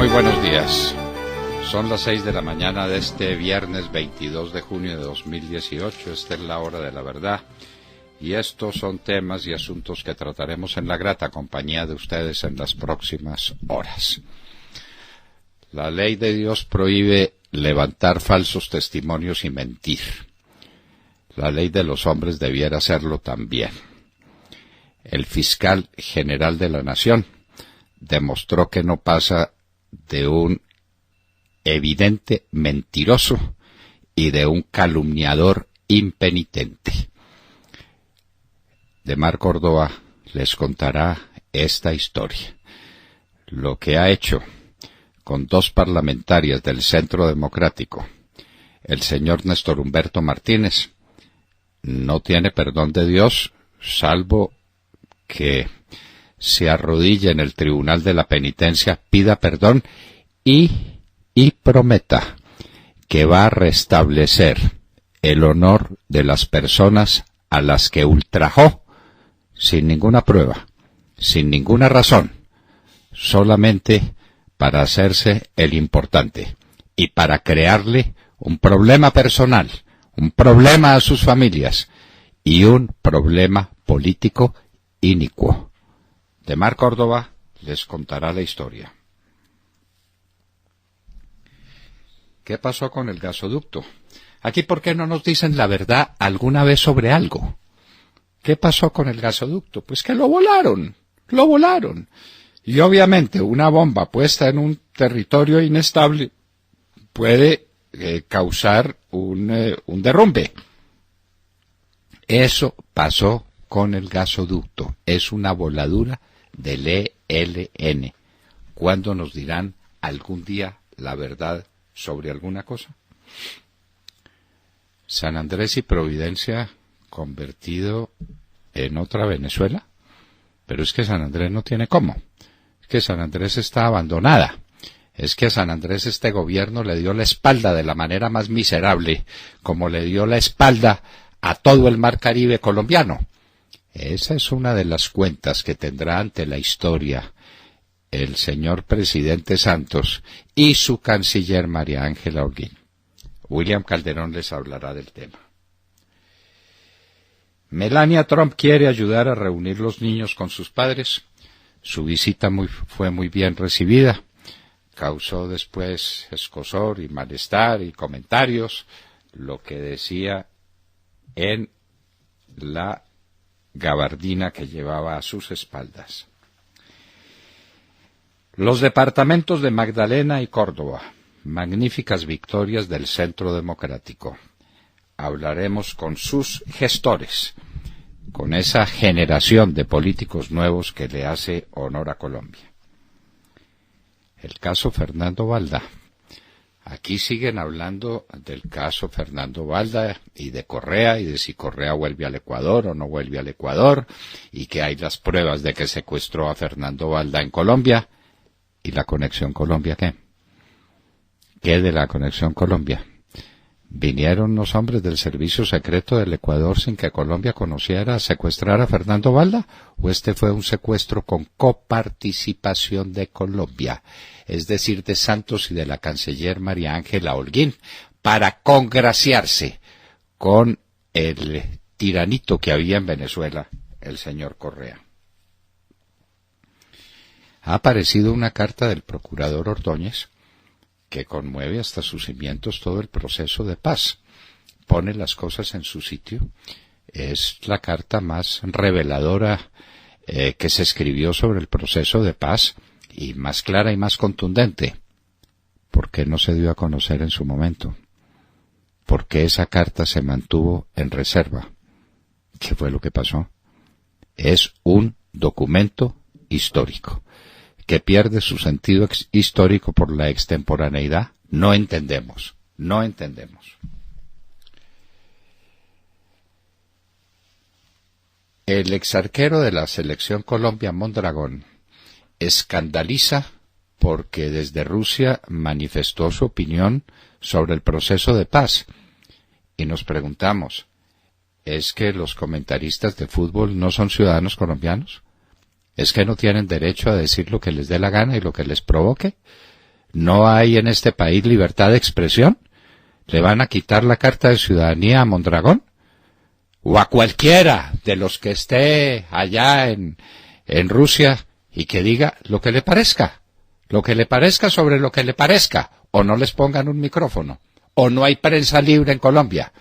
Muy buenos días. Son las 6 de la mañana de este viernes 22 de junio de 2018. Esta es la hora de la verdad. Y estos son temas y asuntos que trataremos en la grata compañía de ustedes en las próximas horas. La ley de Dios prohíbe levantar falsos testimonios y mentir. La ley de los hombres debiera hacerlo también. El fiscal general de la nación demostró que no pasa de un evidente mentiroso y de un calumniador impenitente. Demar Córdoba les contará esta historia. Lo que ha hecho con dos parlamentarias del Centro Democrático, el señor Néstor Humberto Martínez, no tiene perdón de Dios, salvo que se arrodille en el tribunal de la penitencia, pida perdón y prometa que va a restablecer el honor de las personas a las que ultrajó sin ninguna prueba, sin ninguna razón, solamente para hacerse el importante y para crearle un problema personal, un problema a sus familias y un problema político inicuo. Demar Córdoba les contará la historia. ¿Qué pasó con el gasoducto? Aquí, ¿por qué no nos dicen la verdad alguna vez sobre algo? ¿Qué pasó con el gasoducto? Pues que lo volaron. Y obviamente una bomba puesta en un territorio inestable puede causar un derrumbe. Eso pasó con el gasoducto. Es una voladura del ELN. ¿Cuándo nos dirán algún día la verdad sobre alguna cosa? San Andrés y Providencia convertido en otra Venezuela. Pero es que San Andrés no tiene cómo. Es que San Andrés está abandonada. Es que a San Andrés este gobierno le dio la espalda de la manera más miserable, como le dio la espalda a todo el mar Caribe colombiano. Esa es una de las cuentas que tendrá ante la historia el señor presidente Santos y su canciller María Ángela Holguín. William Calderón les hablará del tema. Melania Trump quiere ayudar a reunir los niños con sus padres. Su visita fue muy bien recibida. Causó después escozor y malestar y comentarios, lo que decía en la gabardina que llevaba a sus espaldas. Los departamentos de Magdalena y Córdoba, magníficas victorias del Centro Democrático. Hablaremos con sus gestores, con esa generación de políticos nuevos que le hace honor a Colombia. El caso Fernando Balda. Aquí siguen hablando del caso Fernando Balda y de Correa, y de si Correa vuelve al Ecuador o no vuelve al Ecuador, y que hay las pruebas de que secuestró a Fernando Balda en Colombia. ¿Y la Conexión Colombia qué? ¿Qué de la Conexión Colombia? ¿Vinieron los hombres del Servicio Secreto del Ecuador sin que Colombia conociera a secuestrar a Fernando Balda? ¿O este fue un secuestro con coparticipación de Colombia, es decir, de Santos y de la canciller María Ángela Holguín, para congraciarse con el tiranito que había en Venezuela, el señor Correa? Ha aparecido una carta del procurador Ordóñez que conmueve hasta sus cimientos todo el proceso de paz. Pone las cosas en su sitio. Es la carta más reveladora que se escribió sobre el proceso de paz, y más clara y más contundente. ¿Por qué no se dio a conocer en su momento? ¿Por qué esa carta se mantuvo en reserva? ¿Qué fue lo que pasó? Es un documento histórico que pierde su sentido histórico por la extemporaneidad. No entendemos. El exarquero de la selección Colombia, Mondragón, escandaliza porque desde Rusia manifestó su opinión sobre el proceso de paz. Y nos preguntamos, ¿es que los comentaristas de fútbol no son ciudadanos colombianos? ¿Es que no tienen derecho a decir lo que les dé la gana y lo que les provoque? ¿No hay en este país libertad de expresión? ¿Le van a quitar la carta de ciudadanía a Mondragón? ¿O a cualquiera de los que esté allá en Rusia y que diga lo que le parezca? Lo que le parezca sobre lo que le parezca. O no les pongan un micrófono. O no hay prensa libre en Colombia.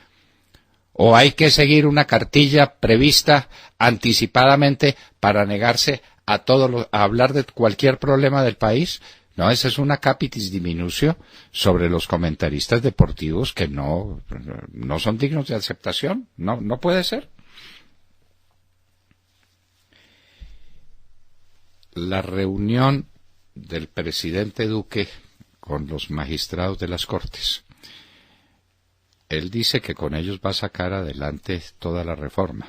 O hay que seguir una cartilla prevista anticipadamente para negarse a a hablar de cualquier problema del país. No, esa es una capitis diminutio sobre los comentaristas deportivos que no son dignos de aceptación. No puede ser. La reunión del presidente Duque con los magistrados de las Cortes. Él dice que con ellos va a sacar adelante toda la reforma.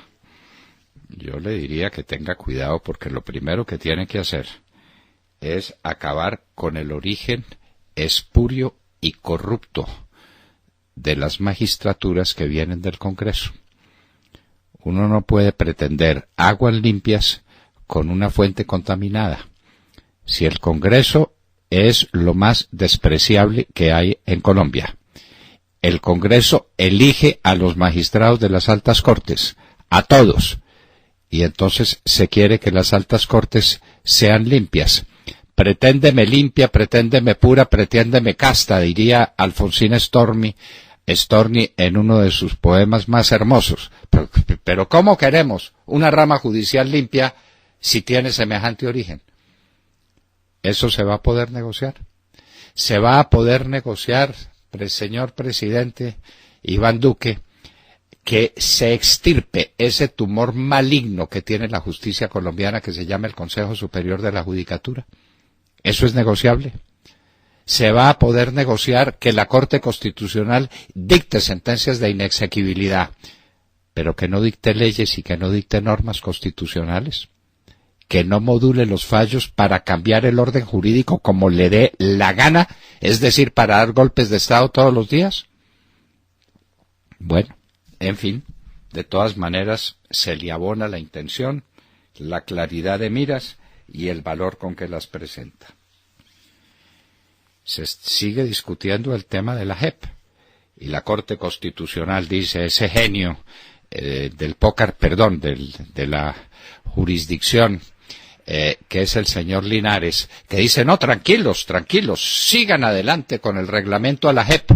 Yo le diría que tenga cuidado porque lo primero que tiene que hacer es acabar con el origen espurio y corrupto de las magistraturas que vienen del Congreso. Uno no puede pretender aguas limpias con una fuente contaminada. Si el Congreso es lo más despreciable que hay en Colombia, el Congreso elige a los magistrados de las altas cortes, a todos, y entonces se quiere que las altas cortes sean limpias. Preténdeme limpia, preténdeme pura, preténdeme casta, diría Alfonsina Storni en uno de sus poemas más hermosos. Pero ¿cómo queremos una rama judicial limpia si tiene semejante origen? ¿Eso se va a poder negociar? ¿Se va a poder negociar, señor presidente Iván Duque, que se extirpe ese tumor maligno que tiene la justicia colombiana que se llama el Consejo Superior de la Judicatura? ¿Eso es negociable? ¿Se va a poder negociar que la Corte Constitucional dicte sentencias de inexequibilidad, pero que no dicte leyes y que no dicte normas constitucionales? ¿Que no module los fallos para cambiar el orden jurídico como le dé la gana, es decir, para dar golpes de Estado todos los días? Bueno, en fin, de todas maneras se le abona la intención, la claridad de miras y el valor con que las presenta. Se sigue discutiendo el tema de la JEP y la Corte Constitucional dice ese genio de la jurisdicción que es el señor Linares, que dice no, tranquilos, sigan adelante con el reglamento a la JEP.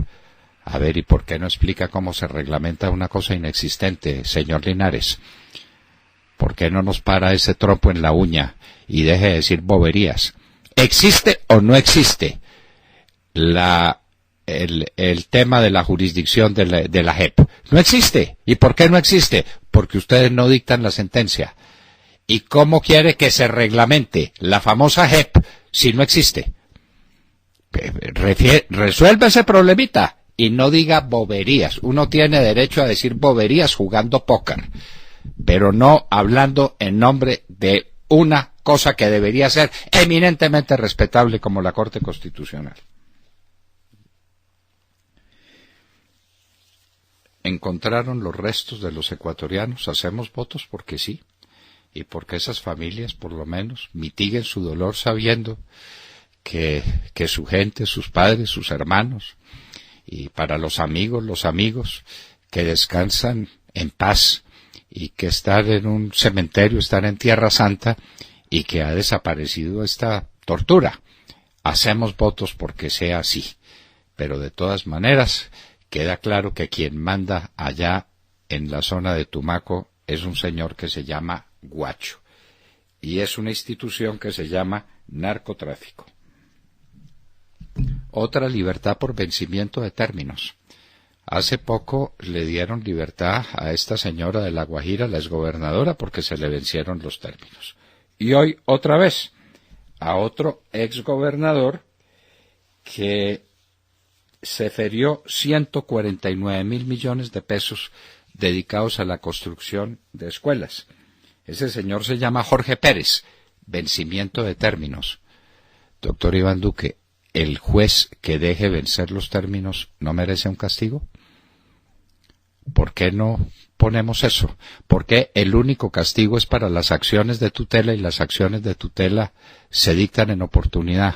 A ver, ¿y por qué no explica cómo se reglamenta una cosa inexistente, señor Linares? ¿Por qué no nos para ese trompo en la uña y deje de decir boberías? ¿Existe o no existe el tema de la jurisdicción de la JEP? No existe. ¿Y por qué no existe? Porque ustedes no dictan la sentencia. ¿Y cómo quiere que se reglamente la famosa JEP si no existe? Resuelve ese problemita y no diga boberías. Uno tiene derecho a decir boberías jugando póker, pero no hablando en nombre de una cosa que debería ser eminentemente respetable como la Corte Constitucional. Encontraron los restos de los ecuatorianos, hacemos votos porque sí, y porque esas familias por lo menos mitiguen su dolor sabiendo que su gente, sus padres, sus hermanos, y para los amigos que descansan en paz y que están en un cementerio, están en Tierra Santa y que ha desaparecido esta tortura. Hacemos votos porque sea así, pero de todas maneras queda claro que quien manda allá en la zona de Tumaco es un señor que se llama Guacho y es una institución que se llama narcotráfico. Otra libertad por vencimiento de términos. Hace poco le dieron libertad a esta señora de La Guajira, la exgobernadora, porque se le vencieron los términos. Y hoy otra vez a otro exgobernador que se ferió 149.000 millones de pesos dedicados a la construcción de escuelas. Ese señor se llama Jorge Pérez, vencimiento de términos. Doctor Iván Duque, ¿el juez que deje vencer los términos no merece un castigo? ¿Por qué no ponemos eso? ¿Por qué el único castigo es para las acciones de tutela y las acciones de tutela se dictan en oportunidad?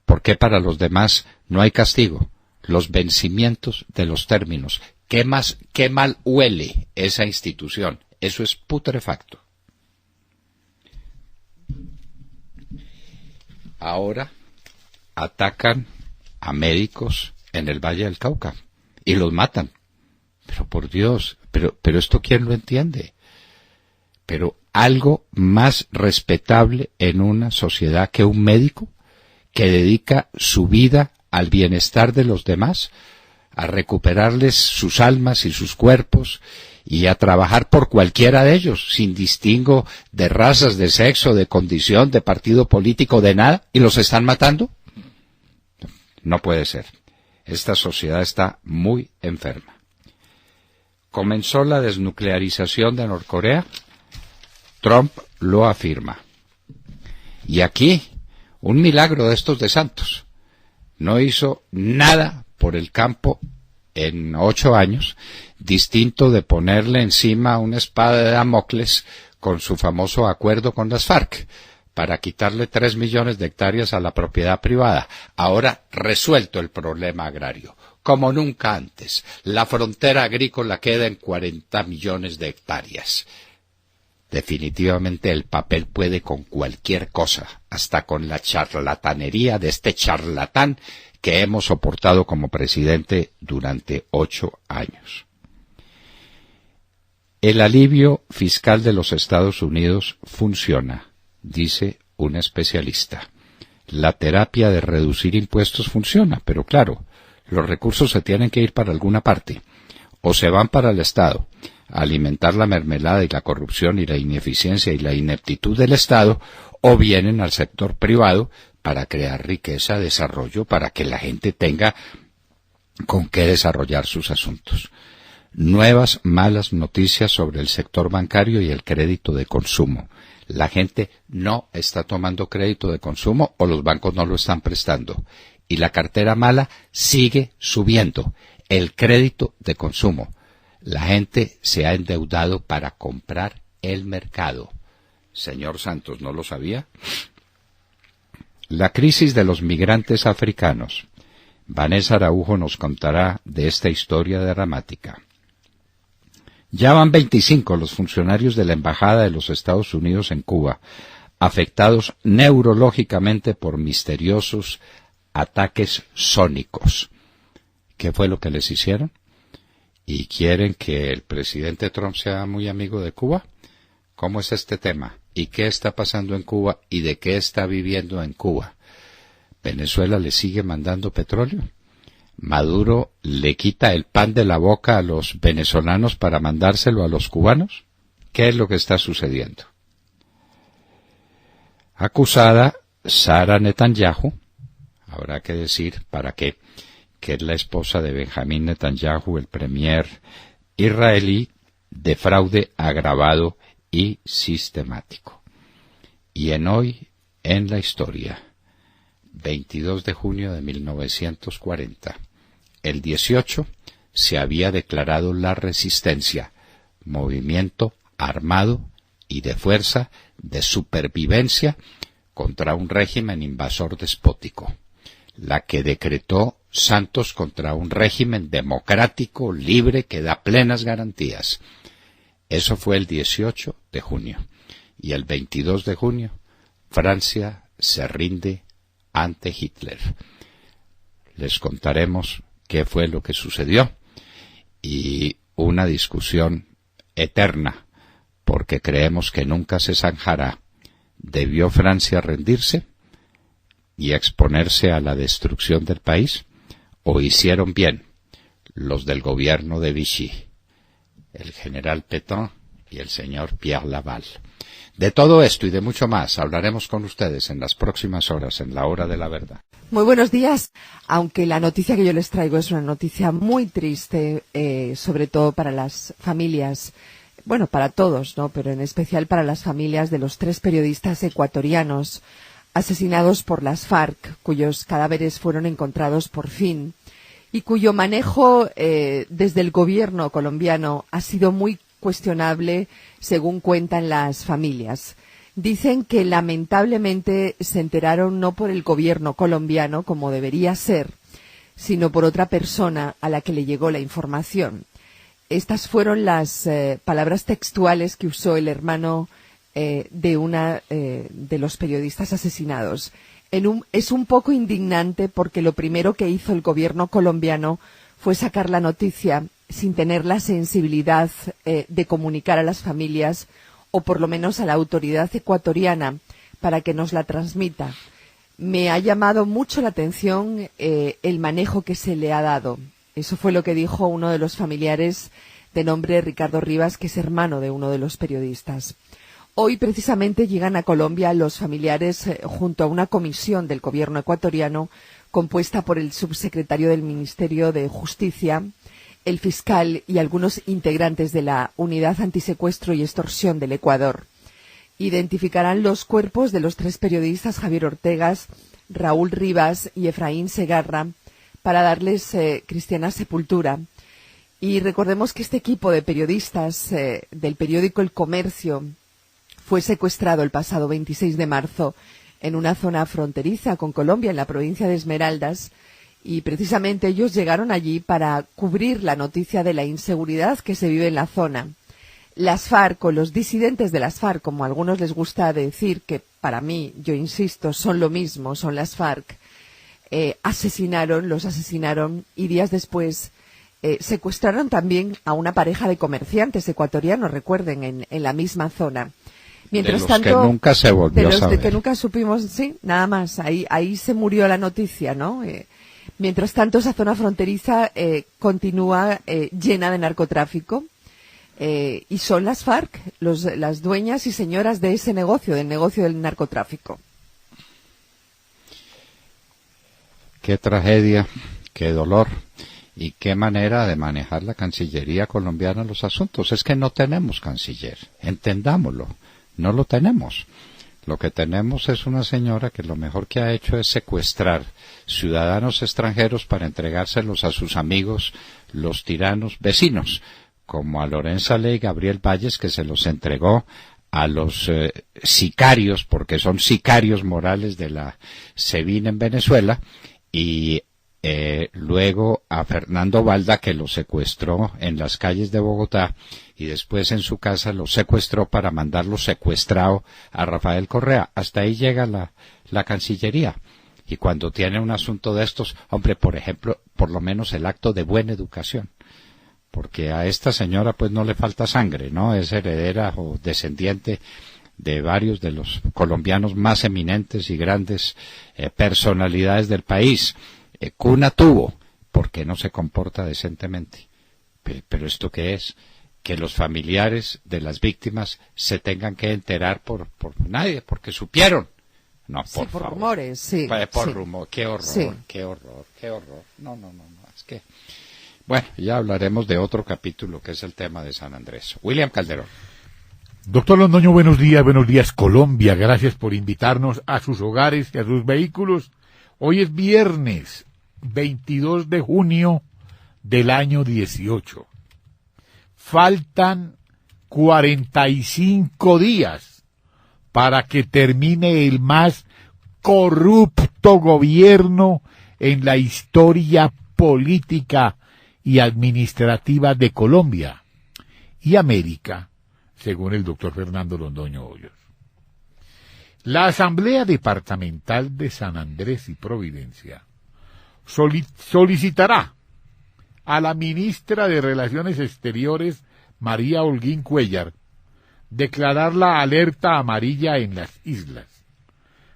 ¿Por qué para los demás no hay castigo? Los vencimientos de los términos. ¿Qué mal huele esa institución? Eso es putrefacto. Ahora atacan a médicos en el Valle del Cauca y los matan. Pero por Dios, pero esto ¿quién lo entiende? Pero algo más respetable en una sociedad que un médico que dedica su vida al bienestar de los demás, a recuperarles sus almas y sus cuerpos y a trabajar por cualquiera de ellos, sin distingo de razas, de sexo, de condición, de partido político, de nada, y los están matando. No puede ser. Esta sociedad está muy enferma. ¿Comenzó la desnuclearización de Norcorea? Trump lo afirma. Y aquí, un milagro de estos de Santos. No hizo nada por el campo en 8 años, distinto de ponerle encima una espada de Damocles con su famoso acuerdo con las FARC, para quitarle 3 millones de hectáreas a la propiedad privada. Ahora resuelto el problema agrario, como nunca antes. La frontera agrícola queda en 40 millones de hectáreas. Definitivamente el papel puede con cualquier cosa, hasta con la charlatanería de este charlatán que hemos soportado como presidente durante 8 años. El alivio fiscal de los Estados Unidos funciona, dice un especialista. La terapia de reducir impuestos funciona, pero claro, los recursos se tienen que ir para alguna parte. O se van para el Estado, a alimentar la mermelada y la corrupción y la ineficiencia y la ineptitud del Estado, o vienen al sector privado para crear riqueza, desarrollo, para que la gente tenga con qué desarrollar sus asuntos. Nuevas malas noticias sobre el sector bancario y el crédito de consumo. La gente no está tomando crédito de consumo o los bancos no lo están prestando. Y la cartera mala sigue subiendo. El crédito de consumo. La gente se ha endeudado para comprar el mercado. Señor Santos, ¿no lo sabía? La crisis de los migrantes africanos. Vanessa Araujo nos contará de esta historia dramática. Ya van 25 los funcionarios de la Embajada de los Estados Unidos en Cuba, afectados neurológicamente por misteriosos ataques sónicos. ¿Qué fue lo que les hicieron? ¿Y quieren que el presidente Trump sea muy amigo de Cuba? ¿Cómo es este tema? ¿Y qué está pasando en Cuba? ¿Y de qué está viviendo en Cuba? ¿Venezuela le sigue mandando petróleo? ¿Maduro le quita el pan de la boca a los venezolanos para mandárselo a los cubanos? ¿Qué es lo que está sucediendo? Acusada Sara Netanyahu, habrá que decir para qué, que es la esposa de Benjamín Netanyahu, el premier israelí, de fraude agravado y sistemático. Y hoy en la historia, 22 de junio de 1940, el 18 se había declarado la resistencia, movimiento armado y de fuerza de supervivencia contra un régimen invasor despótico, la que decretó Santos contra un régimen democrático, libre, que da plenas garantías. Eso fue el 18 de junio. Y el 22 de junio, Francia se rinde ante Hitler. Les contaremos qué fue lo que sucedió y una discusión eterna, porque creemos que nunca se zanjará. ¿Debió Francia rendirse y exponerse a la destrucción del país? ¿O hicieron bien los del gobierno de Vichy, el general Pétain y el señor Pierre Laval? De todo esto y de mucho más hablaremos con ustedes en las próximas horas, en la hora de la verdad. Muy buenos días. Aunque la noticia que yo les traigo es una noticia muy triste, sobre todo para las familias, bueno, para todos, ¿no? Pero en especial para las familias de los 3 periodistas ecuatorianos asesinados por las FARC, cuyos cadáveres fueron encontrados por fin y cuyo manejo desde el gobierno colombiano ha sido muy cuestionable, según cuentan las familias. Dicen que lamentablemente se enteraron no por el gobierno colombiano, como debería ser, sino por otra persona a la que le llegó la información. Estas fueron las palabras textuales que usó el hermano de los periodistas asesinados. Es un poco indignante porque lo primero que hizo el gobierno colombiano fue sacar la noticia sin tener la sensibilidad de comunicar a las familias o por lo menos a la autoridad ecuatoriana para que nos la transmita. Me ha llamado mucho la atención el manejo que se le ha dado. Eso fue lo que dijo uno de los familiares de nombre Ricardo Rivas, que es hermano de uno de los periodistas. Hoy precisamente llegan a Colombia los familiares junto a una comisión del gobierno ecuatoriano compuesta por el subsecretario del Ministerio de Justicia, el fiscal y algunos integrantes de la Unidad Antisecuestro y Extorsión del Ecuador. Identificarán los cuerpos de los 3 periodistas Javier Ortegas, Raúl Rivas y Efraín Segarra para darles cristiana sepultura. Y recordemos que este equipo de periodistas del periódico El Comercio fue secuestrado el pasado 26 de marzo en una zona fronteriza con Colombia, en la provincia de Esmeraldas, y precisamente ellos llegaron allí para cubrir la noticia de la inseguridad que se vive en la zona. Las FARC, o los disidentes de las FARC, como a algunos les gusta decir, que para mí, yo insisto, son lo mismo, son las FARC, los asesinaron y días después secuestraron también a una pareja de comerciantes ecuatorianos, recuerden, en la misma zona. Mientras tanto, que nunca se volvió a saber. De que nunca supimos, sí, nada más, ahí se murió la noticia, ¿no? Mientras tanto, esa zona fronteriza continúa llena de narcotráfico. Y son las FARC las dueñas y señoras de ese negocio, del negocio del narcotráfico. Qué tragedia, qué dolor y qué manera de manejar la Cancillería colombiana los asuntos. Es que no tenemos canciller, entendámoslo, no lo tenemos. Lo que tenemos es una señora que lo mejor que ha hecho es secuestrar ciudadanos extranjeros para entregárselos a sus amigos, los tiranos vecinos, como a Lorenza Ley y Gabriel Valles, que se los entregó a los sicarios, porque son sicarios morales de la SEBIN en Venezuela, y luego a Fernando Valda, que lo secuestró en las calles de Bogotá, y después en su casa lo secuestró para mandarlo secuestrado a Rafael Correa. Hasta ahí llega la Cancillería. Y cuando tiene un asunto de estos, hombre, por ejemplo, por lo menos el acto de buena educación, porque a esta señora pues no le falta sangre, ¿no? Es heredera o descendiente de varios de los colombianos más eminentes y grandes personalidades del país. Cuna tuvo, porque no se comporta decentemente. Pero ¿esto qué es? Que los familiares de las víctimas se tengan que enterar por nadie, porque supieron. No, sí, por favor. Rumores, sí. Por sí. rumor, qué horror, sí. qué horror, qué horror. No, es que... Bueno, ya hablaremos de otro capítulo que es el tema de San Andrés. William Calderón. Doctor Londoño, buenos días Colombia, gracias por invitarnos a sus hogares y a sus vehículos. Hoy es viernes 22 de junio del año 18. Faltan 45 días para que termine el más corrupto gobierno en la historia política y administrativa de Colombia y América, según el doctor Fernando Londoño Hoyos. La Asamblea Departamental de San Andrés y Providencia solicitará a la ministra de Relaciones Exteriores, María Holguín Cuéllar, declarar la alerta amarilla en las islas,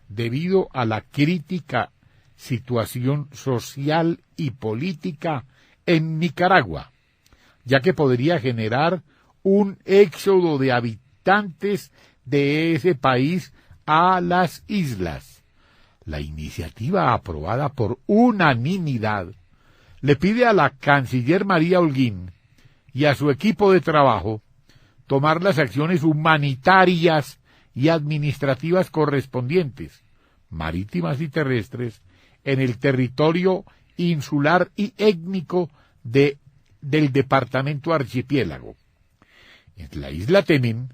debido a la crítica situación social y política en Nicaragua, ya que podría generar un éxodo de habitantes de ese país a las islas. La iniciativa, aprobada por unanimidad, le pide a la canciller María Holguín y a su equipo de trabajo tomar las acciones humanitarias y administrativas correspondientes, marítimas y terrestres, en el territorio insular y étnico del departamento archipiélago. En la isla temen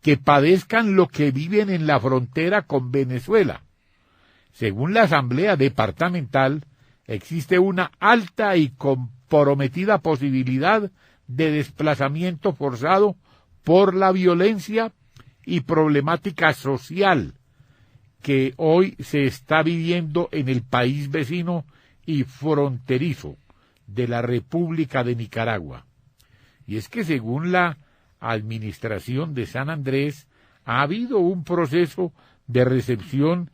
que padezcan lo que viven en la frontera con Venezuela. Según la Asamblea Departamental, existe una alta y comprometida posibilidad de desplazamiento forzado por la violencia y problemática social que hoy se está viviendo en el país vecino y fronterizo de la República de Nicaragua. Y es que según la administración de San Andrés, ha habido un proceso de recepción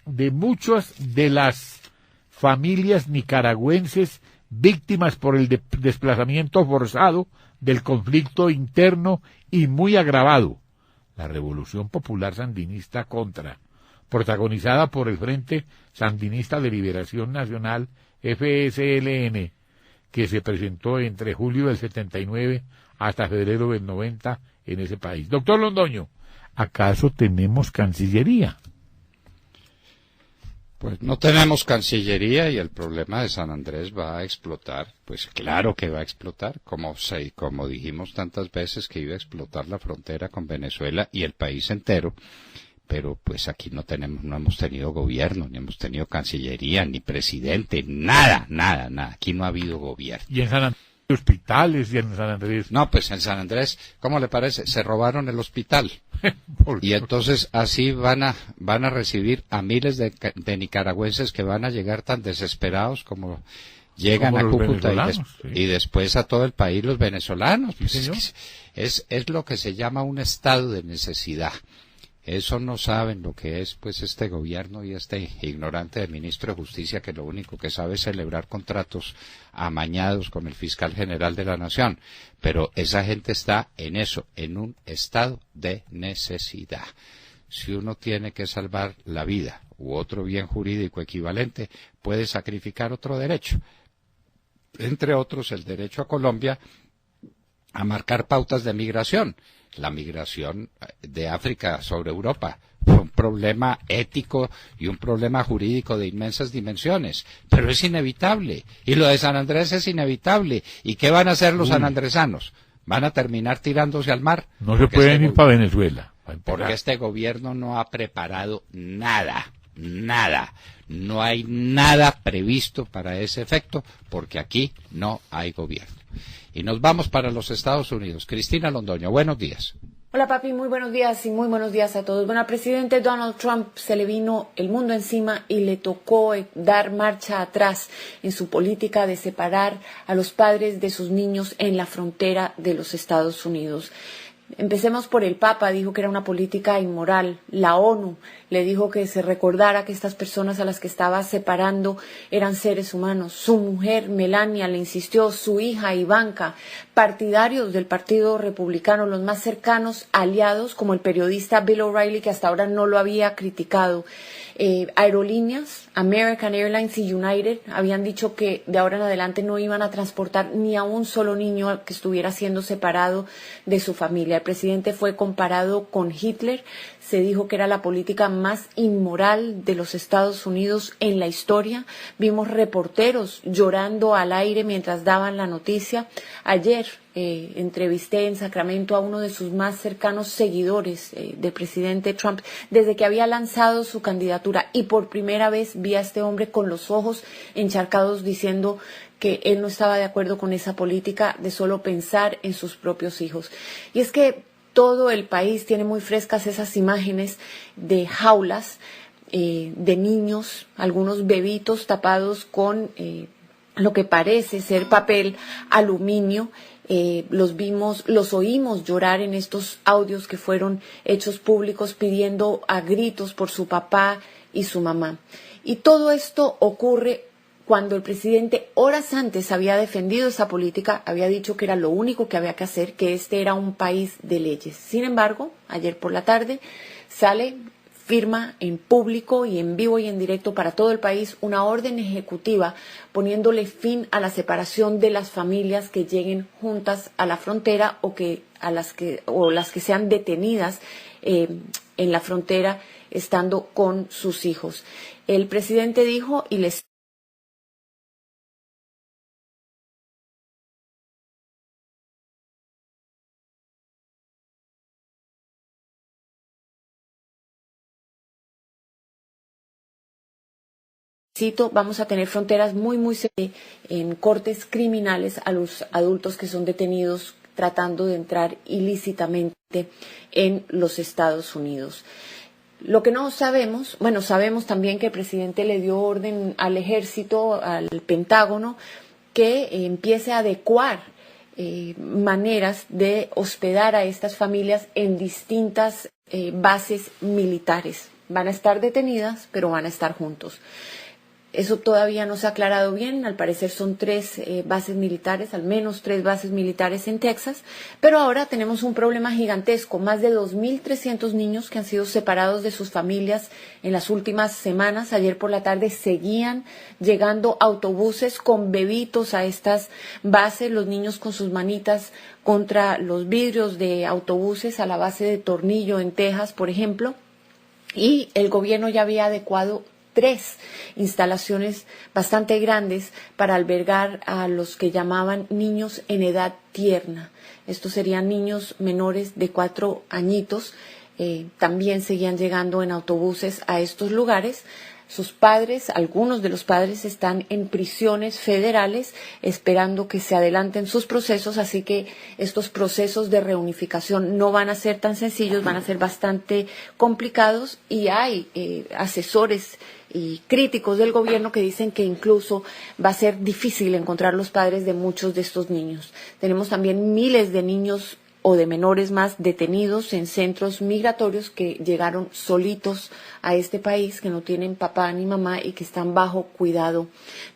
de muchas de las familias nicaragüenses víctimas por el desplazamiento forzado del conflicto interno y muy agravado, la Revolución Popular Sandinista Contra, protagonizada por el Frente Sandinista de Liberación Nacional, FSLN, que se presentó entre julio del 79 hasta febrero del 90 en ese país. Doctor Londoño, ¿acaso tenemos Cancillería? Pues no tenemos Cancillería y el problema de San Andrés va a explotar. Pues claro que va a explotar, como dijimos tantas veces que iba a explotar la frontera con Venezuela y el país entero. Pero pues aquí no hemos tenido gobierno, ni hemos tenido Cancillería, ni presidente, nada. Aquí no ha habido gobierno. ¿Y en San Andrés hay hospitales y en San Andrés? No, pues en San Andrés, ¿cómo le parece? Se robaron el hospital. Y entonces así van a recibir a miles de nicaragüenses que van a llegar tan desesperados como llegan a Cúcuta y después a todo el país los venezolanos. Pues es lo que se llama un estado de necesidad. Eso no saben lo que es, pues, este gobierno y este ignorante del ministro de Justicia que lo único que sabe es celebrar contratos amañados con el fiscal general de la Nación. Pero esa gente está en eso, en un estado de necesidad. Si uno tiene que salvar la vida u otro bien jurídico equivalente, puede sacrificar otro derecho. Entre otros, el derecho a Colombia a marcar pautas de migración. La migración de África sobre Europa fue un problema ético y un problema jurídico de inmensas dimensiones, pero es inevitable, y lo de San Andrés es inevitable. ¿Y qué van a hacer los sanandresanos? ¿Van a terminar tirándose al mar? No se pueden ir para Venezuela. Porque este gobierno no ha preparado nada. No hay nada previsto para ese efecto, porque aquí no hay gobierno. Y nos vamos para los Estados Unidos. Cristina Londoño, buenos días. Hola papi, muy buenos días y muy buenos días a todos. Bueno, al presidente Donald Trump se le vino el mundo encima y le tocó dar marcha atrás en su política de separar a los padres de sus niños en la frontera de los Estados Unidos. Empecemos por el Papa, dijo que era una política inmoral. La ONU le dijo que se recordara que estas personas a las que estaba separando eran seres humanos. Su mujer, Melania, le insistió, su hija, Ivanka, partidarios del Partido Republicano, los más cercanos aliados, como el periodista Bill O'Reilly, que hasta ahora no lo había criticado. Aerolíneas, American Airlines y United habían dicho que de ahora en adelante no iban a transportar ni a un solo niño que estuviera siendo separado de su familia. El presidente fue comparado con Hitler. Se dijo que era la política más inmoral de los Estados Unidos en la historia. Vimos reporteros llorando al aire mientras daban la noticia. Ayer entrevisté en Sacramento a uno de sus más cercanos seguidores del presidente Trump desde que había lanzado su candidatura, y por primera vez vi a este hombre con los ojos encharcados diciendo que él no estaba de acuerdo con esa política de solo pensar en sus propios hijos. Y es que todo el país tiene muy frescas esas imágenes de jaulas de niños, algunos bebitos tapados con lo que parece ser papel aluminio. Los oímos llorar en estos audios que fueron hechos públicos pidiendo a gritos por su papá y su mamá. Y todo esto ocurre cuando el presidente horas antes había defendido esa política, había dicho que era lo único que había que hacer, que este era un país de leyes. Sin embargo, ayer por la tarde sale, firma en público y en vivo y en directo para todo el país una orden ejecutiva poniéndole fin a la separación de las familias que lleguen juntas a la frontera o las que sean detenidas en la frontera estando con sus hijos. El presidente dijo y les cito, vamos a tener fronteras muy serias en cortes criminales a los adultos que son detenidos tratando de entrar ilícitamente en los Estados Unidos. Lo que no sabemos, bueno, sabemos también que el presidente le dio orden al ejército, al Pentágono, que empiece a adecuar maneras de hospedar a estas familias en distintas bases militares. Van a estar detenidas, pero van a estar juntos. Eso todavía no se ha aclarado bien, al parecer son 3 bases militares, al menos 3 bases militares en Texas, pero ahora tenemos un problema gigantesco, más de 2.300 niños que han sido separados de sus familias en las últimas semanas. Ayer por la tarde seguían llegando autobuses con bebitos a estas bases, los niños con sus manitas contra los vidrios de autobuses a la base de Tornillo en Texas, por ejemplo, y el gobierno ya había adecuado 3 instalaciones bastante grandes para albergar a los que llamaban niños en edad tierna. Estos serían niños menores de 4 añitos. También seguían llegando en autobuses a estos lugares. Sus padres, algunos de los padres están en prisiones federales esperando que se adelanten sus procesos, así que estos procesos de reunificación no van a ser tan sencillos, van a ser bastante complicados y hay asesores y críticos del gobierno que dicen que incluso va a ser difícil encontrar los padres de muchos de estos niños. Tenemos también miles de niños o de menores más detenidos en centros migratorios que llegaron solitos a este país, que no tienen papá ni mamá y que están bajo cuidado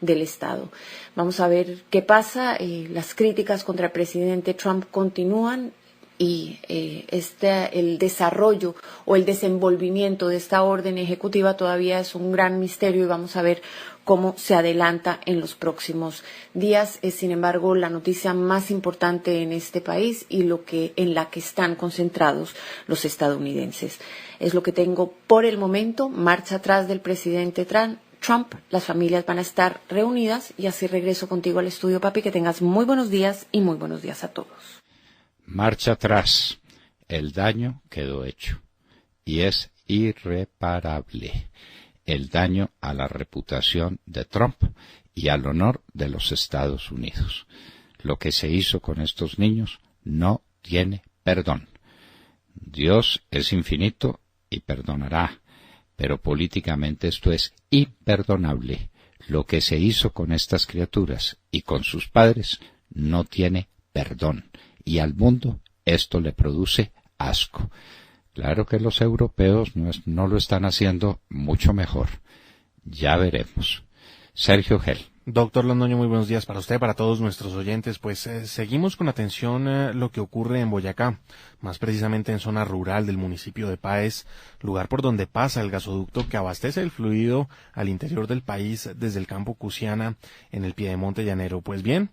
del Estado. Vamos a ver qué pasa. Las críticas contra el presidente Trump continúan y el desarrollo o el desenvolvimiento de esta orden ejecutiva todavía es un gran misterio y vamos a ver cómo se adelanta en los próximos días. Es, sin embargo, la noticia más importante en este país y en la que están concentrados los estadounidenses. Es lo que tengo por el momento. Marcha atrás del presidente Trump. Las familias van a estar reunidas y así regreso contigo al estudio, papi. Que tengas muy buenos días y muy buenos días a todos. Marcha atrás. El daño quedó hecho y es irreparable. El daño a la reputación de Trump y al honor de los Estados Unidos. Lo que se hizo con estos niños no tiene perdón. Dios es infinito y perdonará, pero políticamente esto es imperdonable. Lo que se hizo con estas criaturas y con sus padres no tiene perdón, y al mundo esto le produce asco. Claro que los europeos no lo están haciendo mucho mejor. Ya veremos. Sergio Gel. Doctor Londoño, muy buenos días para usted, para todos nuestros oyentes. Pues seguimos con atención lo que ocurre en Boyacá, más precisamente en zona rural del municipio de Páez, lugar por donde pasa el gasoducto que abastece el fluido al interior del país desde el campo Cusiana en el piedemonte llanero. Pues bien,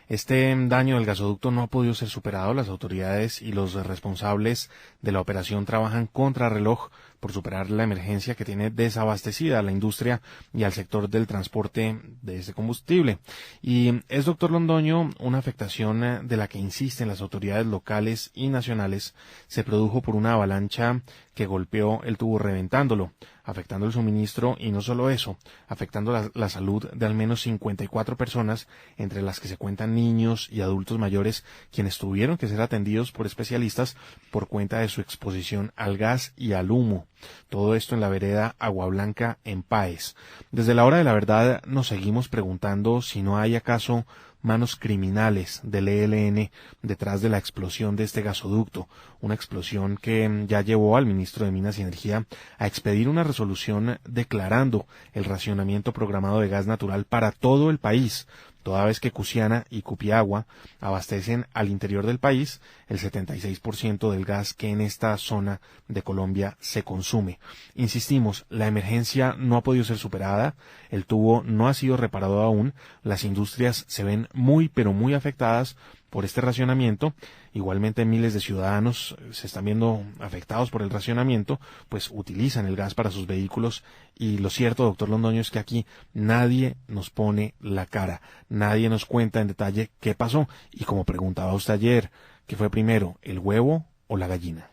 este daño del gasoducto no ha podido ser superado. Las autoridades y los responsables de la operación trabajan contra reloj por superar la emergencia que tiene desabastecida a la industria y al sector del transporte de este combustible. Y es, doctor Londoño, una afectación de la que insisten las autoridades locales y nacionales se produjo por una avalancha que golpeó el tubo reventándolo, afectando el suministro y no solo eso, afectando la salud de al menos 54 personas, entre las que se cuentan niños y adultos mayores, quienes tuvieron que ser atendidos por especialistas por cuenta de su exposición al gas y al humo. Todo esto en la vereda Agua Blanca en Páez. Desde la hora de la verdad nos seguimos preguntando si no hay acaso manos criminales del ELN detrás de la explosión de este gasoducto, una explosión que ya llevó al ministro de Minas y Energía a expedir una resolución declarando el racionamiento programado de gas natural para todo el país, toda vez que Cusiana y Cupiagua abastecen al interior del país el 76% del gas que en esta zona de Colombia se consume. Insistimos, la emergencia no ha podido ser superada, el tubo no ha sido reparado aún, las industrias se ven muy pero muy afectadas por este racionamiento. Igualmente miles de ciudadanos se están viendo afectados por el racionamiento, pues utilizan el gas para sus vehículos, y lo cierto, doctor Londoño, es que aquí nadie nos pone la cara, nadie nos cuenta en detalle qué pasó, y como preguntaba usted ayer, ¿qué fue primero, el huevo o la gallina?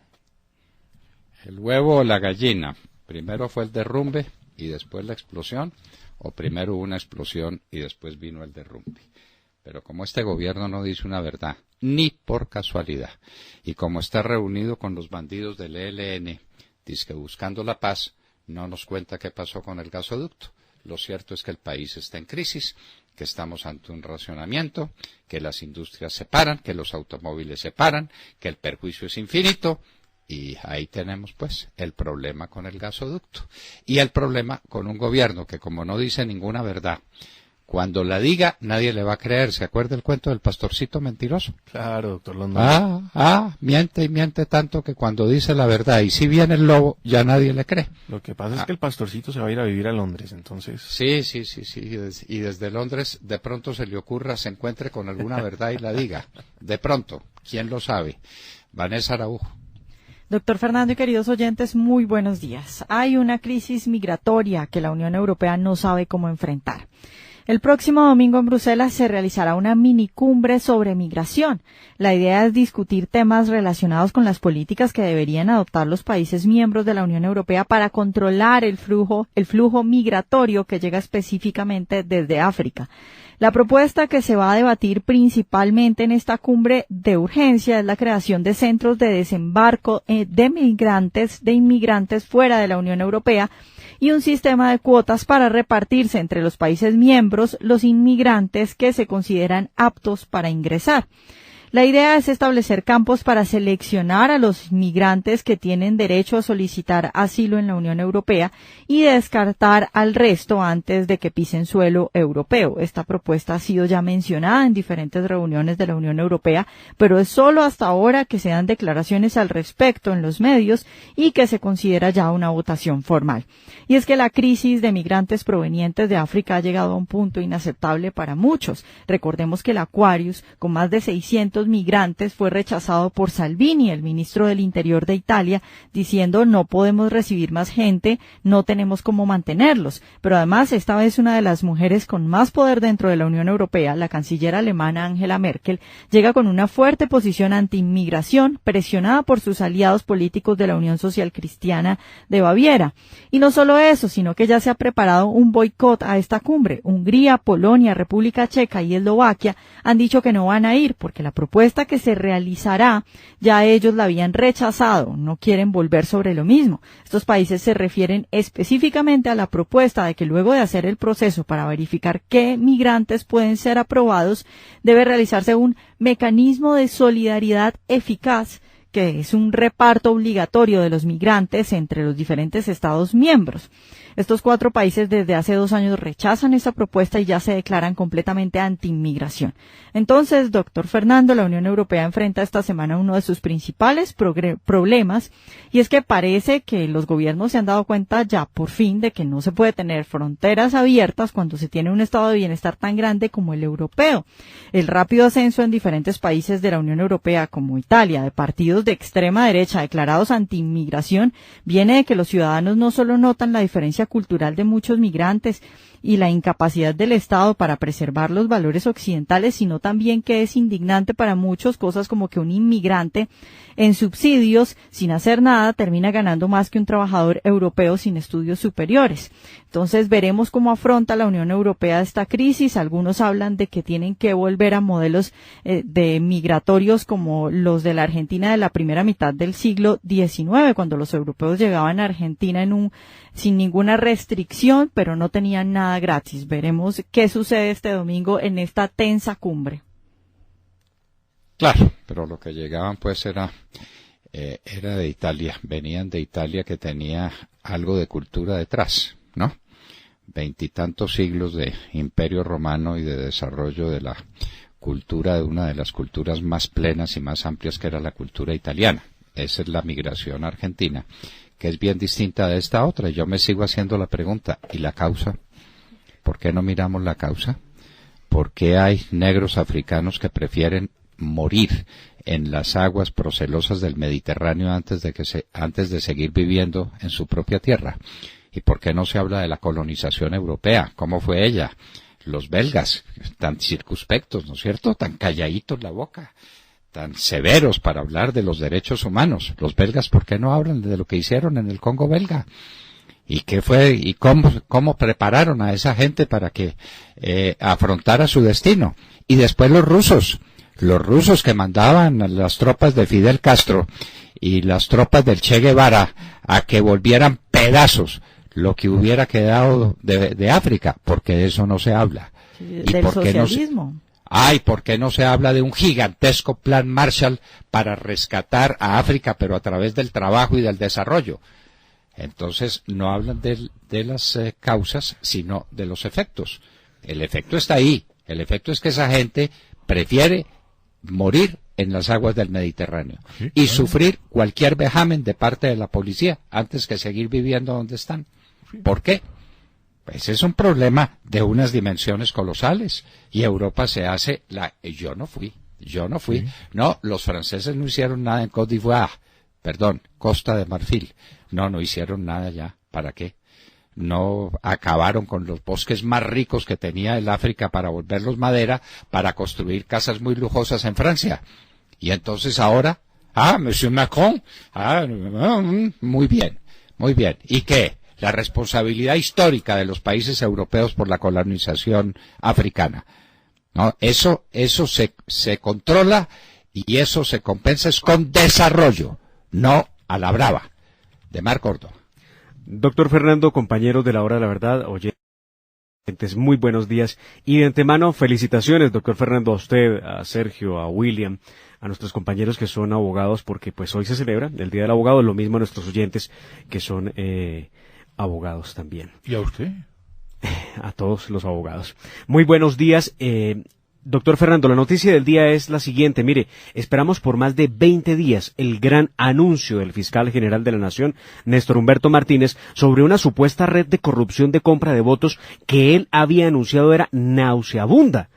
El huevo o la gallina. Primero fue el derrumbe y después la explosión, o primero hubo una explosión y después vino el derrumbe. Pero como este gobierno no dice una verdad, ni por casualidad, y como está reunido con los bandidos del ELN, dizque buscando la paz, no nos cuenta qué pasó con el gasoducto. Lo cierto es que el país está en crisis, que estamos ante un racionamiento, que las industrias se paran, que los automóviles se paran, que el perjuicio es infinito, y ahí tenemos pues el problema con el gasoducto. Y el problema con un gobierno que como no dice ninguna verdad, cuando la diga, nadie le va a creer. ¿Se acuerda el cuento del pastorcito mentiroso? Claro, doctor Londoño. Miente y miente tanto que cuando dice la verdad y si viene el lobo, ya nadie le cree. Lo que pasa es que el pastorcito se va a ir a vivir a Londres, entonces... Sí. Y desde Londres de pronto se le ocurra, se encuentre con alguna verdad y la diga. De pronto, ¿quién lo sabe? Vanessa Araujo. Doctor Fernando y queridos oyentes, muy buenos días. Hay una crisis migratoria que la Unión Europea no sabe cómo enfrentar. El próximo domingo en Bruselas se realizará una minicumbre sobre migración. La idea es discutir temas relacionados con las políticas que deberían adoptar los países miembros de la Unión Europea para controlar el flujo migratorio que llega específicamente desde África. La propuesta que se va a debatir principalmente en esta cumbre de urgencia es la creación de centros de desembarco de inmigrantes fuera de la Unión Europea y un sistema de cuotas para repartirse entre los países miembros los inmigrantes que se consideran aptos para ingresar. La idea es establecer campos para seleccionar a los migrantes que tienen derecho a solicitar asilo en la Unión Europea y descartar al resto antes de que pisen suelo europeo. Esta propuesta ha sido ya mencionada en diferentes reuniones de la Unión Europea, pero es solo hasta ahora que se dan declaraciones al respecto en los medios y que se considera ya una votación formal. Y es que la crisis de migrantes provenientes de África ha llegado a un punto inaceptable para muchos. Recordemos que el Aquarius, con más de 600 migrantes, fue rechazado por Salvini, el ministro del Interior de Italia, diciendo no podemos recibir más gente, no tenemos cómo mantenerlos. Pero además, esta vez una de las mujeres con más poder dentro de la Unión Europea, la canciller alemana Angela Merkel, llega con una fuerte posición anti-inmigración, presionada por sus aliados políticos de la Unión Social Cristiana de Baviera. Y no solo eso, sino que ya se ha preparado un boicot a esta cumbre. Hungría, Polonia, República Checa y Eslovaquia han dicho que no van a ir porque la propuesta que se realizará ya ellos la habían rechazado, no quieren volver sobre lo mismo. Estos países se refieren específicamente a la propuesta de que luego de hacer el proceso para verificar qué migrantes pueden ser aprobados, debe realizarse un mecanismo de solidaridad eficaz, que es un reparto obligatorio de los migrantes entre los diferentes Estados miembros. Estos 4 países desde hace 2 años rechazan esta propuesta y ya se declaran completamente anti-inmigración. Entonces, doctor Fernando, la Unión Europea enfrenta esta semana uno de sus principales problemas, y es que parece que los gobiernos se han dado cuenta ya por fin de que no se puede tener fronteras abiertas cuando se tiene un estado de bienestar tan grande como el europeo. El rápido ascenso en diferentes países de la Unión Europea, como Italia, de partidos de extrema derecha declarados anti-inmigración, viene de que los ciudadanos no solo notan la diferencia cultural de muchos migrantes y la incapacidad del Estado para preservar los valores occidentales, sino también que es indignante para muchos cosas como que un inmigrante en subsidios, sin hacer nada, termina ganando más que un trabajador europeo sin estudios superiores. Entonces veremos cómo afronta la Unión Europea esta crisis. Algunos hablan de que tienen que volver a modelos de migratorios como los de la Argentina de la primera mitad del siglo XIX, cuando los europeos llegaban a Argentina sin ninguna restricción, pero no tenían nada gratis. Veremos qué sucede este domingo en esta tensa cumbre. Claro, pero lo que llegaban pues era de Italia, venían de Italia, que tenía algo de cultura detrás, ¿no? 20 y tantos siglos de imperio romano y de desarrollo de la cultura, de una de las culturas más plenas y más amplias, que era la cultura italiana. Esa es la migración argentina, que es bien distinta de esta otra. Y yo me sigo haciendo la pregunta, ¿y la causa? ¿Por qué no miramos la causa? ¿Por qué hay negros africanos que prefieren morir en las aguas procelosas del Mediterráneo antes de seguir viviendo en su propia tierra? ¿Y por qué no se habla de la colonización europea? ¿Cómo fue ella? Los belgas, tan circunspectos, ¿no es cierto? Tan calladitos la boca, tan severos para hablar de los derechos humanos. Los belgas, ¿por qué no hablan de lo que hicieron en el Congo belga? ¿Y qué fue? ¿Y cómo prepararon a esa gente para que afrontara su destino? Y después los rusos que mandaban a las tropas de Fidel Castro y las tropas del Che Guevara a que volvieran pedazos lo que hubiera quedado de África, porque de eso no se habla. Sí, ¿Y del por qué socialismo. ¿por qué no se habla de un gigantesco plan Marshall para rescatar a África, pero a través del trabajo y del desarrollo? Entonces no hablan de las causas, sino de los efectos. El efecto está ahí. El efecto es que esa gente prefiere morir en las aguas del Mediterráneo y sufrir cualquier vejamen de parte de la policía antes que seguir viviendo donde están. ¿Por qué? Pues es un problema de unas dimensiones colosales y Europa se hace yo no fui. No, los franceses no hicieron nada en Côte d'Ivoire, Costa de Marfil. No hicieron nada ya. ¿Para qué? No acabaron con los bosques más ricos que tenía el África para volverlos madera, para construir casas muy lujosas en Francia. Y entonces ahora, Monsieur Macron, muy bien. ¿Y qué? La responsabilidad histórica de los países europeos por la colonización africana. No, eso se controla y eso se compensa es con desarrollo, no a la brava. De Mar Córdoba. Doctor Fernando, compañeros de la Hora de la Verdad, oyentes, muy buenos días. Y de antemano, felicitaciones, doctor Fernando, a usted, a Sergio, a William, a nuestros compañeros que son abogados, porque pues hoy se celebra el Día del Abogado, lo mismo a nuestros oyentes que son abogados también. ¿Y a usted? A todos los abogados. Muy buenos días. Doctor Fernando, la noticia del día es la siguiente. Mire, esperamos por más de 20 días el gran anuncio del fiscal general de la Nación, Néstor Humberto Martínez, sobre una supuesta red de corrupción de compra de votos que él había anunciado era nauseabunda,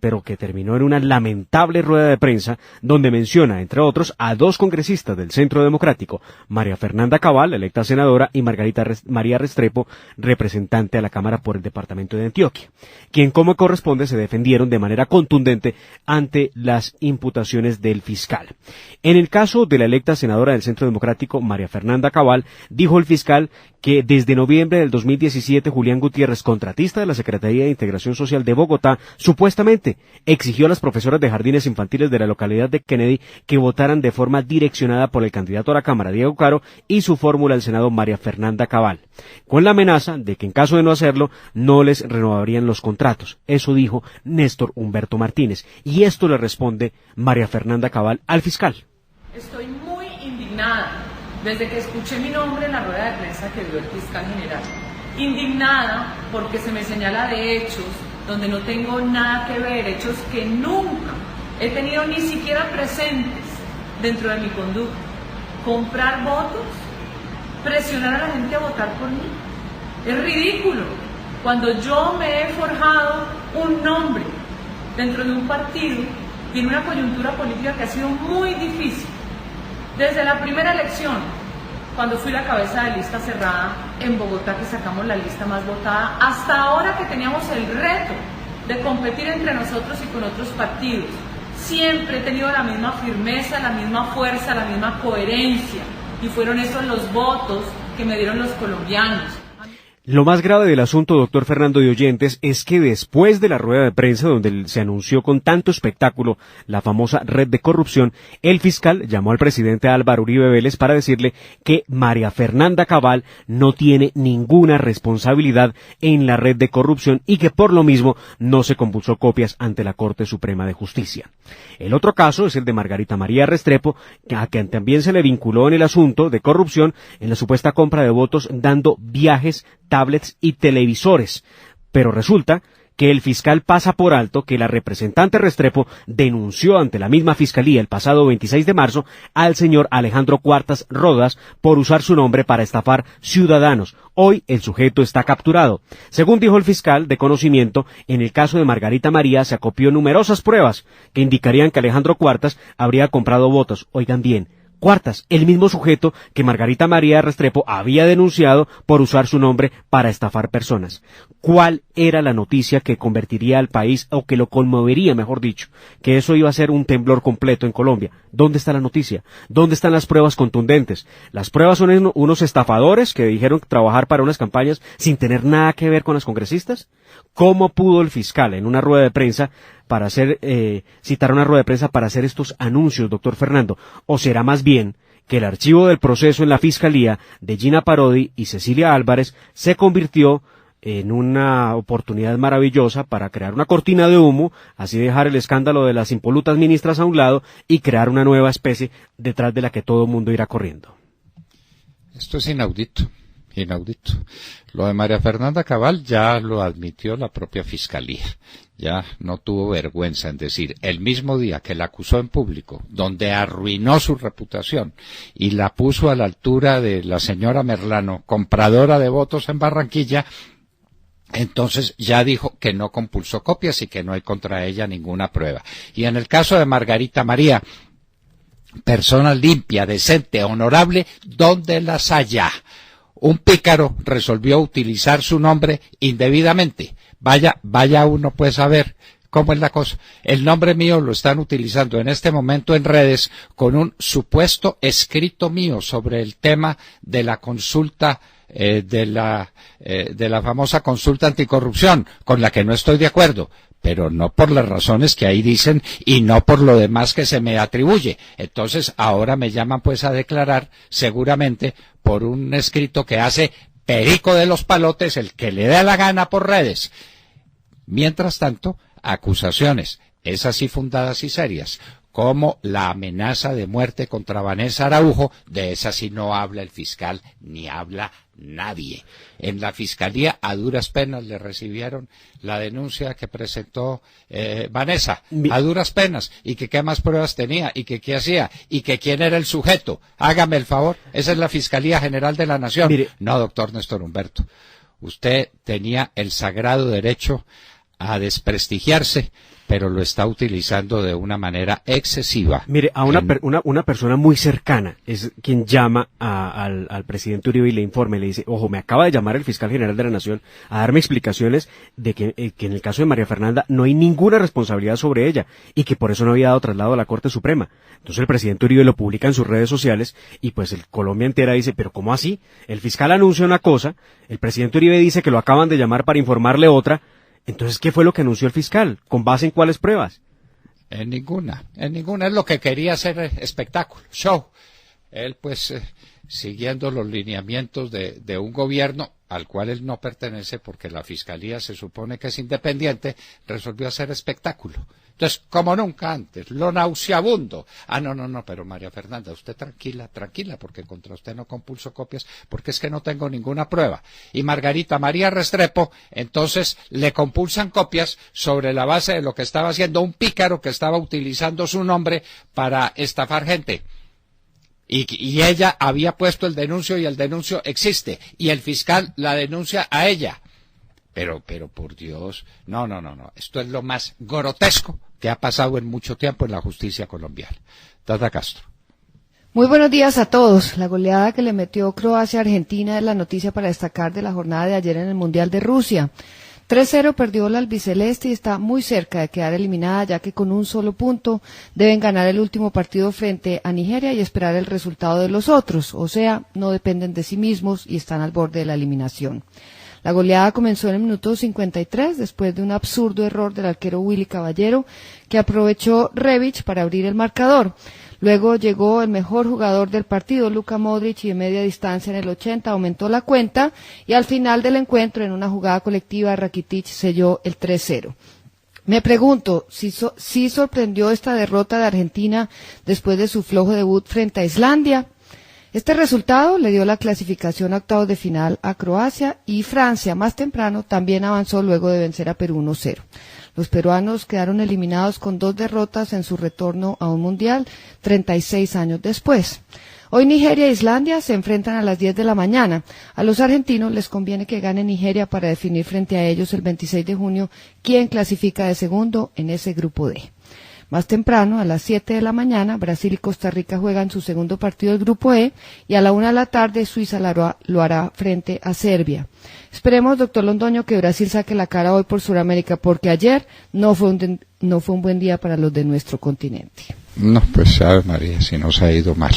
pero que terminó en una lamentable rueda de prensa donde menciona, entre otros, a dos congresistas del Centro Democrático, María Fernanda Cabal, electa senadora, y Margarita María Restrepo, representante a la Cámara por el Departamento de Antioquia, quien, como corresponde, se defendieron de manera contundente ante las imputaciones del fiscal. En el caso de la electa senadora del Centro Democrático, María Fernanda Cabal, dijo el fiscal que desde noviembre del 2017 Julián Gutiérrez, contratista de la Secretaría de Integración Social de Bogotá, supuestamente exigió a las profesoras de jardines infantiles de la localidad de Kennedy que votaran de forma direccionada por el candidato a la Cámara, Diego Caro, y su fórmula al Senado, María Fernanda Cabal, con la amenaza de que en caso de no hacerlo, no les renovarían los contratos. Eso dijo Néstor Humberto Martínez, y esto le responde María Fernanda Cabal al fiscal. Estoy muy indignada desde que escuché mi nombre en la rueda de prensa que dio el fiscal general. Indignada porque se me señala de hechos donde no tengo nada que ver, hechos que nunca he tenido ni siquiera presentes dentro de mi conducta. Comprar votos, presionar a la gente a votar por mí. Es ridículo cuando yo me he forjado un nombre dentro de un partido y en una coyuntura política que ha sido muy difícil. Desde la primera elección, cuando fui la cabeza de lista cerrada en Bogotá, que sacamos la lista más votada, hasta ahora que teníamos el reto de competir entre nosotros y con otros partidos, siempre he tenido la misma firmeza, la misma fuerza, la misma coherencia, y fueron esos los votos que me dieron los colombianos. Lo más grave del asunto, doctor Fernando de oyentes, es que después de la rueda de prensa donde se anunció con tanto espectáculo la famosa red de corrupción, el fiscal llamó al presidente Álvaro Uribe Vélez para decirle que María Fernanda Cabal no tiene ninguna responsabilidad en la red de corrupción y que por lo mismo no se compulsó copias ante la Corte Suprema de Justicia. El otro caso es el de Margarita María Restrepo, a quien también se le vinculó en el asunto de corrupción en la supuesta compra de votos dando viajes, tablets y televisores, pero resulta que el fiscal pasa por alto que la representante Restrepo denunció ante la misma fiscalía el pasado 26 de marzo al señor Alejandro Cuartas Rodas por usar su nombre para estafar ciudadanos. Hoy el sujeto está capturado. Según dijo el fiscal de conocimiento, en el caso de Margarita María se acopió numerosas pruebas que indicarían que Alejandro Cuartas habría comprado votos. Oigan bien, Cuartas, el mismo sujeto que Margarita María Restrepo había denunciado por usar su nombre para estafar personas. ¿Cuál era la noticia que convertiría al país, o que lo conmovería, mejor dicho, que eso iba a ser un temblor completo en Colombia? ¿Dónde está la noticia? ¿Dónde están las pruebas contundentes? Las pruebas son unos estafadores que dijeron trabajar para unas campañas sin tener nada que ver con las congresistas. ¿Cómo pudo el fiscal en una rueda de prensa citar una rueda de prensa para hacer estos anuncios, doctor Fernando? ¿O será más bien que el archivo del proceso en la Fiscalía de Gina Parodi y Cecilia Álvarez se convirtió en una oportunidad maravillosa para crear una cortina de humo, así dejar el escándalo de las impolutas ministras a un lado y crear una nueva especie detrás de la que todo el mundo irá corriendo? Esto es inaudito. Lo de María Fernanda Cabal ya lo admitió la propia Fiscalía. Ya no tuvo vergüenza en decir, el mismo día que la acusó en público, donde arruinó su reputación y la puso a la altura de la señora Merlano, compradora de votos en Barranquilla, entonces ya dijo que no compulsó copias y que no hay contra ella ninguna prueba. Y en el caso de Margarita María, persona limpia, decente, honorable, ¿dónde las haya? Un pícaro resolvió utilizar su nombre indebidamente. Vaya uno pues a ver cómo es la cosa. El nombre mío lo están utilizando en este momento en redes con un supuesto escrito mío sobre el tema de la consulta de la famosa consulta anticorrupción, con la que no estoy de acuerdo, pero no por las razones que ahí dicen y no por lo demás que se me atribuye. Entonces ahora me llaman pues a declarar, seguramente por un escrito que hace Perico de los Palotes, el que le da la gana por redes. Mientras tanto, acusaciones, esas sí fundadas y serias, como la amenaza de muerte contra Vanessa Araujo, de esa sí no habla el fiscal, ni habla nadie. En la Fiscalía a duras penas le recibieron la denuncia que presentó Vanessa, a duras penas, y que qué más pruebas tenía, y que qué hacía, y que quién era el sujeto. Hágame el favor, esa es la Fiscalía General de la Nación. Mire. No, doctor Néstor Humberto, usted tenía el sagrado derecho a desprestigiarse, pero lo está utilizando de una manera excesiva. Mire, a una persona muy cercana es quien llama al presidente Uribe y le informa y le dice, ojo, me acaba de llamar el fiscal general de la Nación a darme explicaciones de que en el caso de María Fernanda no hay ninguna responsabilidad sobre ella y que por eso no había dado traslado a la Corte Suprema. Entonces el presidente Uribe lo publica en sus redes sociales y pues el Colombia entera dice, pero ¿cómo así? El fiscal anuncia una cosa, el presidente Uribe dice que lo acaban de llamar para informarle otra. Entonces, ¿qué fue lo que anunció el fiscal? ¿Con base en cuáles pruebas? En ninguna. Es lo que quería hacer espectáculo, show. Él, pues, siguiendo los lineamientos de un gobierno al cual él no pertenece, porque la Fiscalía se supone que es independiente, resolvió hacer espectáculo. Entonces, como nunca antes, lo nauseabundo. No, pero María Fernanda, usted tranquila, porque contra usted no compulso copias, porque es que no tengo ninguna prueba. Y Margarita María Restrepo, entonces, le compulsan copias sobre la base de lo que estaba haciendo un pícaro que estaba utilizando su nombre para estafar gente. Y ella había puesto el denuncio y el denuncio existe. Y el fiscal la denuncia a ella. Pero por Dios, no. Esto es lo más grotesco que ha pasado en mucho tiempo en la justicia colombiana. Tata Castro. Muy buenos días a todos. La goleada que le metió Croacia a Argentina es la noticia para destacar de la jornada de ayer en el Mundial de Rusia. 3-0 perdió la albiceleste y está muy cerca de quedar eliminada, ya que con un solo punto deben ganar el último partido frente a Nigeria y esperar el resultado de los otros, o sea, no dependen de sí mismos y están al borde de la eliminación. La goleada comenzó en el minuto 53 después de un absurdo error del arquero Willy Caballero que aprovechó Rebic para abrir el marcador. Luego llegó el mejor jugador del partido, Luka Modric, y de media distancia en el 80 aumentó la cuenta y al final del encuentro, en una jugada colectiva, Rakitic selló el 3-0. Me pregunto si sorprendió esta derrota de Argentina después de su flojo debut frente a Islandia. Este resultado le dio la clasificación a octavos de final a Croacia y Francia, más temprano, también avanzó luego de vencer a Perú 1-0. Los peruanos quedaron eliminados con 2 derrotas en su retorno a un mundial 36 años después. Hoy Nigeria e Islandia se enfrentan a las 10 de la mañana. A los argentinos les conviene que gane Nigeria para definir frente a ellos el 26 de junio quién clasifica de segundo en ese grupo D. Más temprano, a las 7 de la mañana, Brasil y Costa Rica juegan su segundo partido del Grupo E y a la 1 de la tarde Suiza lo hará frente a Serbia. Esperemos, doctor Londoño, que Brasil saque la cara hoy por Sudamérica, porque ayer no fue un buen día para los de nuestro continente. No, pues sabe María, si nos ha ido mal.